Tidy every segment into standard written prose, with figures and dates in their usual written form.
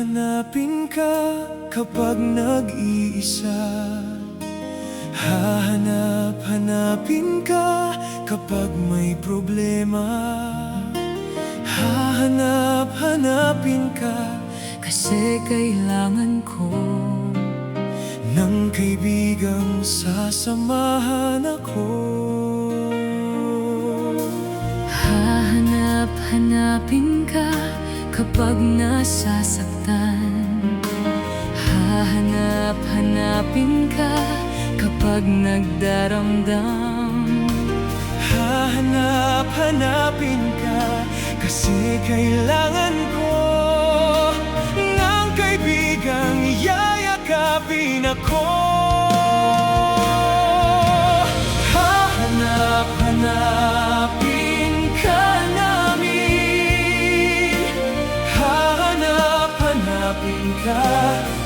Hahanapin ka kapag nag-iisa. Hahanapin ka kapag may problema. Hahanapin ka kasi kailangan ko ng kaibigang sasamahan ako. Hahanapin ka kapag nasasaktan. Hahanapin ka kapag nagdaramdam. Hahanapin ka kasi kailangan ko ng kaibigang yayakapin ako. Hahanapin ka namin. Hahanapin ka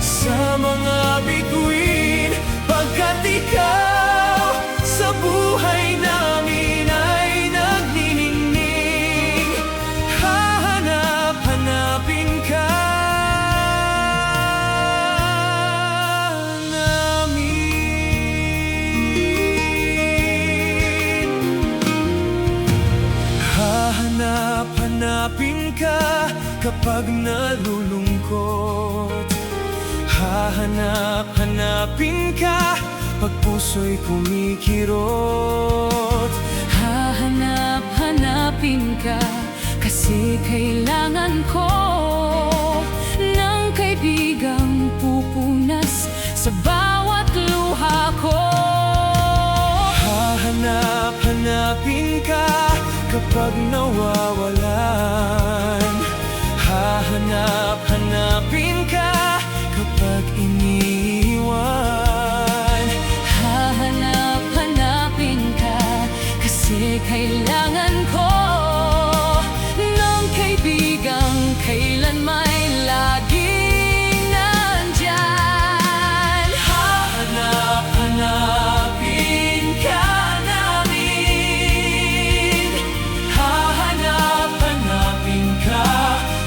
sa mga bituin, pagkat ikaw sa buhay namin ay nagniningning. Hahanapin ka namin. Hahanapin ka kapag nalulungkot. Hahanapin ka pag puso'y kumikirot. Hahanapin ka kasi kailangan ko ng kaibigang pupunas sa bawat luha ko. Hahanapin ka kapag nawawalan. Hahanapin ka kapag iniwan. Hahanapin ka kasi kailangan ko ng kaibigang kailan may laging nandyan. Hahanapin ka namin. Hahanapin ka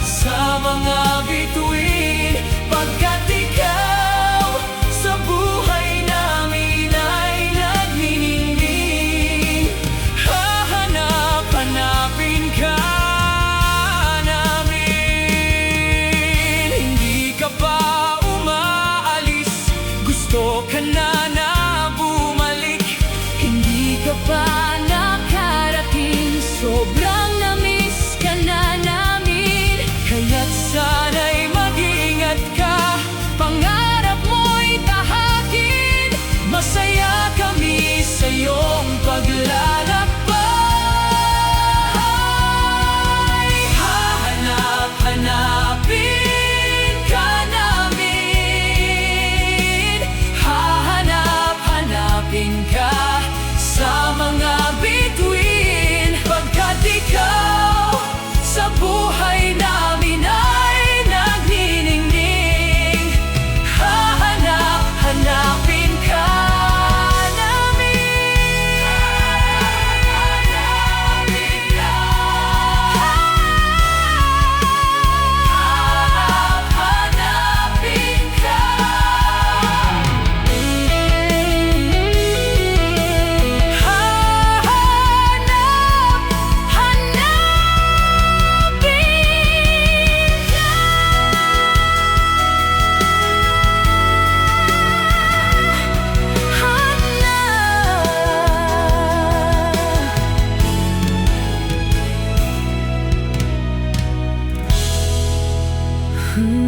sa mga bituin, pagkat ikaw sa buhay namin ay nagniningning. Hahanapin ka namin. Hindi ka pa umaalis, gusto ka na na bumalik. Hindi ka pa nakarating, sobrang namiss ka na namin. Kaya't sana'y mag-ingat ka, pangarap mo'y tahakin. Masaya kami sa iyong paglalakbay. Hahanapin ka namin. Hahanapin ka sa mga bituin, pagkat ikaw sa buhay namin ay nagniningning. Hahanapin ka namin. Hahanapin ka. Hahanapin ka. Hmm.